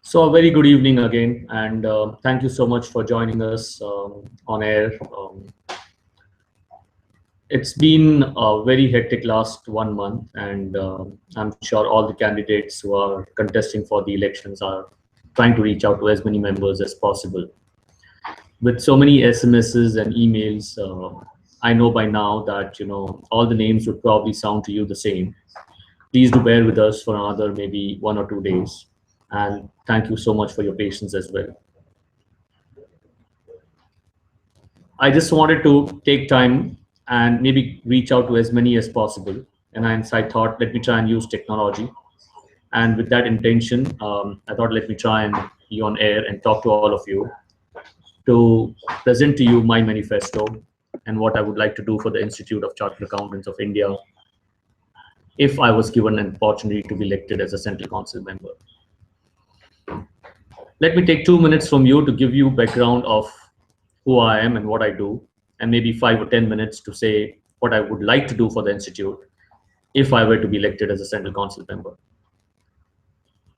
So, a very good evening again, and thank you so much for joining us on air. It's been a very hectic last 1 month, and I'm sure all the candidates who are contesting for the elections are trying to reach out to as many members as possible. With so many SMSs and emails, I know by now that all the names would probably sound to you the same. Please do bear with us for another maybe 1 or 2 days, and thank you so much for your patience as well. I just wanted to take time and maybe reach out to as many as possible. And hence I thought, let me try and use technology. And with that intention, I thought, let me try and be on air and talk to all of you to present to you my manifesto and what I would like to do for the Institute of Chartered Accountants of India if I was given an opportunity to be elected as a Central Council member. Let me take 2 minutes from you to give you background of who I am and what I do, and maybe 5 or 10 minutes to say what I would like to do for the Institute if I were to be elected as a Central Council member.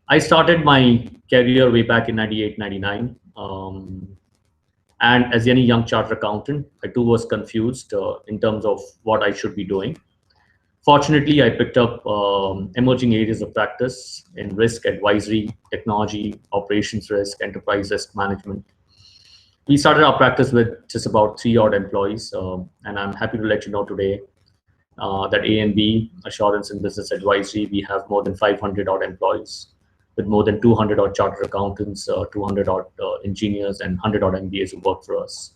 I started my career way back in 98, 99. And as any young chartered accountant, I too was confused in terms of what I should be doing. Fortunately, I picked up emerging areas of practice in risk advisory, technology, operations risk, enterprise risk management. We started our practice with just about 3 odd employees, and I'm happy to let you know today that A&B, Assurance and Business Advisory, we have more than 500 odd employees with more than 200 odd chartered accountants, 200 odd engineers, and 100 odd MBAs who work for us.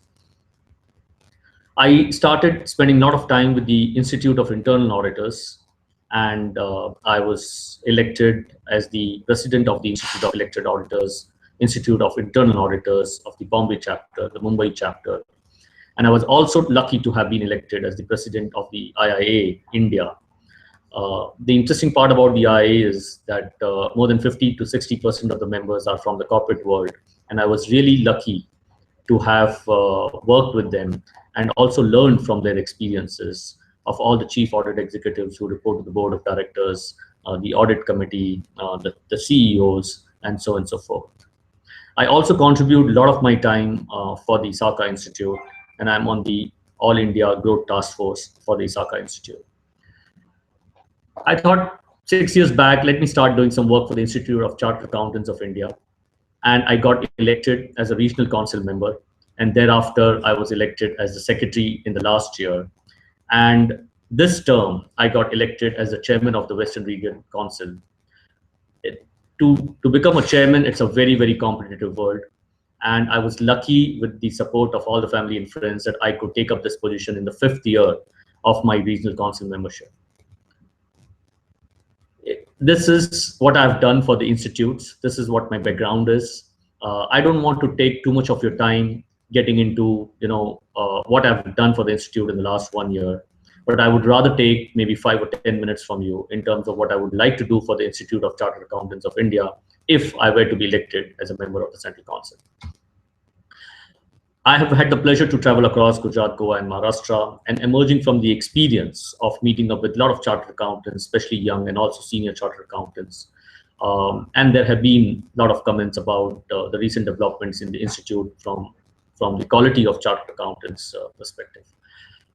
I started spending a lot of time with the Institute of Internal Auditors, and I was elected as the president of the Institute of Elected Auditors, Institute of Internal Auditors of the Bombay chapter, the Mumbai chapter. And I was also lucky to have been elected as the president of the IIA India. The interesting part about the IIA is that more than 50 to 60% of the members are from the corporate world. And I was really lucky to have worked with them and also learned from their experiences of all the chief audit executives who report to the board of directors, the audit committee, the CEOs, and so on and so forth. I also contribute a lot of my time for the ISACA Institute, and I'm on the All India Growth Task Force for the ISACA Institute. I thought 6 years back, let me start doing some work for the Institute of Chartered Accountants of India. And I got elected as a regional council member. And thereafter, I was elected as the secretary in the last year. And this term, I got elected as the chairman of the Western Region Council. To become a chairman, it's a very, very competitive world. And I was lucky with the support of all the family and friends that I could take up this position in the 5th year of my regional council membership. This is what I've done for the institutes. This is what my background is. I don't want to take too much of your time getting into what I've done for the institute in the last 1 year, but I would rather take maybe 5 or 10 minutes from you in terms of what I would like to do for the Institute of Chartered Accountants of India if I were to be elected as a member of the Central Council. I have had the pleasure to travel across Gujarat, Goa, and Maharashtra, and emerging from the experience of meeting up with a lot of chartered accountants, especially young and also senior chartered accountants. And there have been a lot of comments about the recent developments in the institute from the quality of chartered accountants perspective.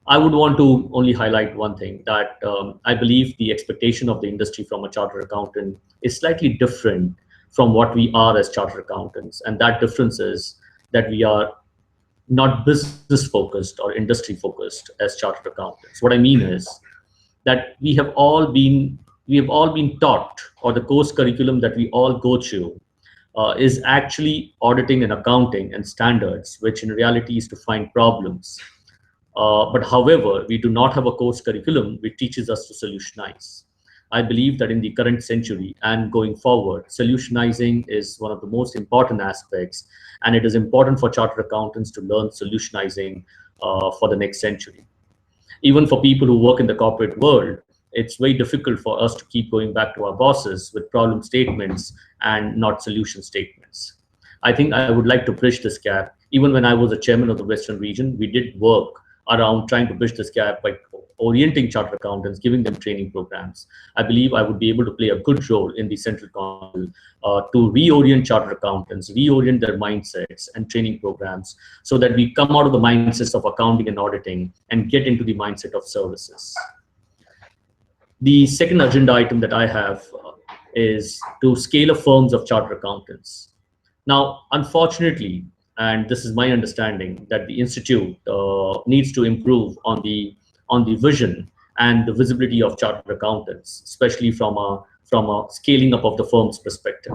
I would want to only highlight one thing, that I believe the expectation of the industry from a chartered accountant is slightly different from what we are as chartered accountants. And that difference is that we are not business focused or industry focused as chartered accountants. What I mean is that we have all been taught, or the course curriculum that we all go through is actually auditing and accounting and standards, which in reality is to find problems. But however, we do not have a course curriculum which teaches us to solutionize. I believe that in the current century and going forward, solutionizing is one of the most important aspects, and it is important for chartered accountants to learn solutionizing for the next century. Even for people who work in the corporate world, it's very difficult for us to keep going back to our bosses with problem statements and not solution statements. I think I would like to bridge this gap. Even when I was a chairman of the Western region, we did work around trying to bridge this gap by orienting chartered accountants, giving them training programs, I believe I would be able to play a good role in the Central Council to reorient chartered accountants, reorient their mindsets and training programs so that we come out of the mindsets of accounting and auditing and get into the mindset of services. The second agenda item that I have is to scale up firms of chartered accountants. Now, unfortunately, and this is my understanding, that the institute needs to improve on the vision and the visibility of chartered accountants, especially from a scaling up of the firm's perspective.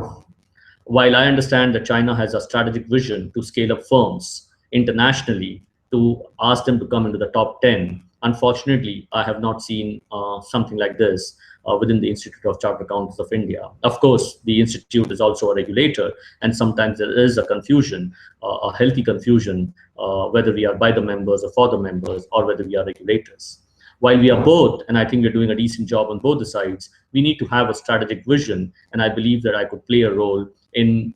While I understand that China has a strategic vision to scale up firms internationally, to ask them to come into the top 10, unfortunately, I have not seen something like this within the Institute of Chartered Accountants of India. Of course, the institute is also a regulator, and sometimes there is a confusion, a healthy confusion, whether we are by the members or for the members, or whether we are regulators. While we are both, and I think we're doing a decent job on both the sides, we need to have a strategic vision, and I believe that I could play a role in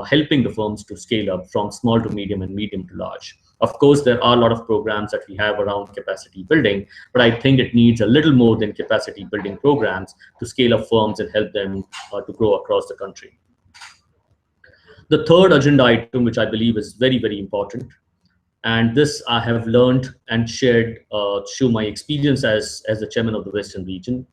helping the firms to scale up from small to medium and medium to large. Of course, there are a lot of programs that we have around capacity building, but I think it needs a little more than capacity building programs to scale up firms and help them to grow across the country. The third agenda item, which I believe is very, very important, and this I have learned and shared through my experience as the chairman of the Western region.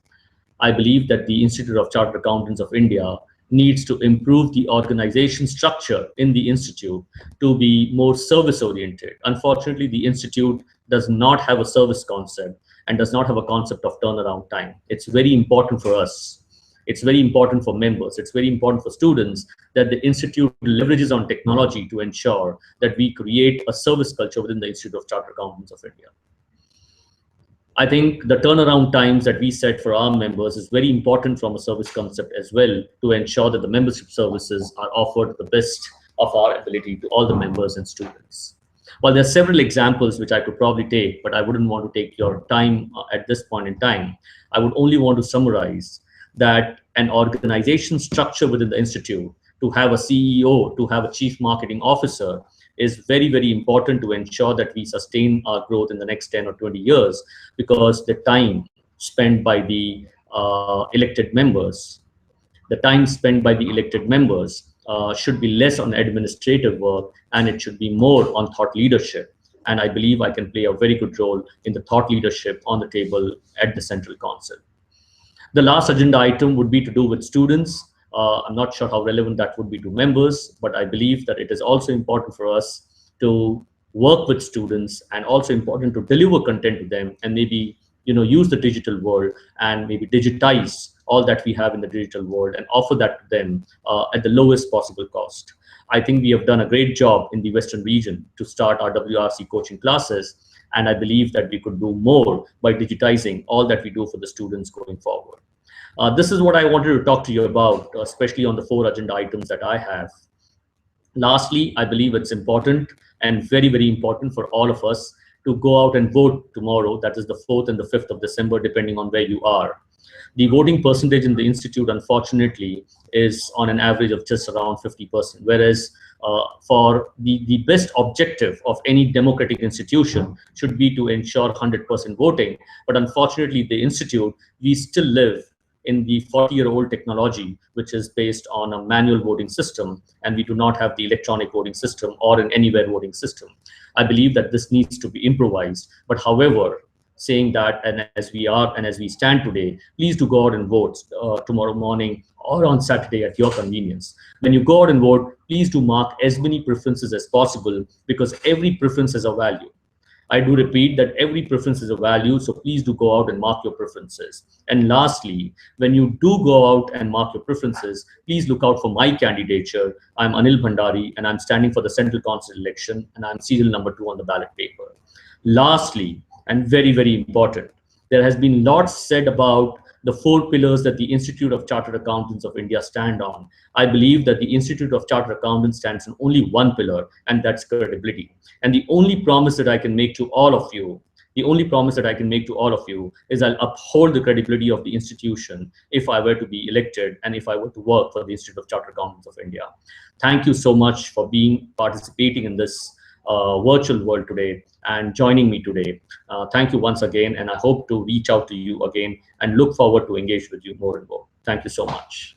I believe that the Institute of Chartered Accountants of India needs to improve the organization structure in the institute to be more service oriented. Unfortunately, the institute does not have a service concept and does not have a concept of turnaround time. It's very important for us. It's very important for members. It's very important for students that the institute leverages on technology to ensure that we create a service culture within the Institute of Chartered Accountants of India. I think the turnaround times that we set for our members is very important from a service concept as well, to ensure that the membership services are offered to the best of our ability to all the members and students. While there are several examples which I could probably take, but I wouldn't want to take your time at this point in time, I would only want to summarize that an organization structure within the institute, to have a CEO, to have a chief marketing officer, is very, very important to ensure that we sustain our growth in the next 10 or 20 years, because the time spent by the elected members, should be less on administrative work, and it should be more on thought leadership. And I believe I can play a very good role in the thought leadership on the table at the Central Council. The last agenda item would be to do with students. I'm not sure how relevant that would be to members, but I believe that it is also important for us to work with students, and also important to deliver content to them, and maybe use the digital world and maybe digitize all that we have in the digital world and offer that to them at the lowest possible cost. I think we have done a great job in the Western region to start our WRC coaching classes, and I believe that we could do more by digitizing all that we do for the students going forward. This is what I wanted to talk to you about, especially on the 4 agenda items that I have. Lastly, I believe it's important and very, very important for all of us to go out and vote tomorrow. That is the 4th and the 5th of December, depending on where you are. The voting percentage in the institute, unfortunately, is on an average of just around 50%, whereas for the best objective of any democratic institution should be to ensure 100% voting. But unfortunately, the institute, we still live in the 40-year-old technology, which is based on a manual voting system, and we do not have the electronic voting system or an anywhere voting system. I believe that this needs to be improvised. But however, saying that, and as we stand today, please do go out and vote tomorrow morning or on Saturday at your convenience. When you go out and vote, please do mark as many preferences as possible, because every preference has a value. I do repeat that every preference is a value, so please do go out and mark your preferences. And lastly, when you do go out and mark your preferences, please look out for my candidature. I'm Anil Bhandari, and I'm standing for the Central Council election, and I'm serial number 2 on the ballot paper. Lastly, and very, very important, there has been lots said about the 4 pillars that the Institute of Chartered Accountants of India stand on. I believe that the Institute of Chartered Accountants stands on only one pillar, and that's credibility. And the only promise that I can make to all of you, is I'll uphold the credibility of the institution if I were to be elected and if I were to work for the Institute of Chartered Accountants of India. Thank you so much for participating in this virtual world today and joining me today. Thank you once again, and I hope to reach out to you again and look forward to engage with you more and more. Thank you so much.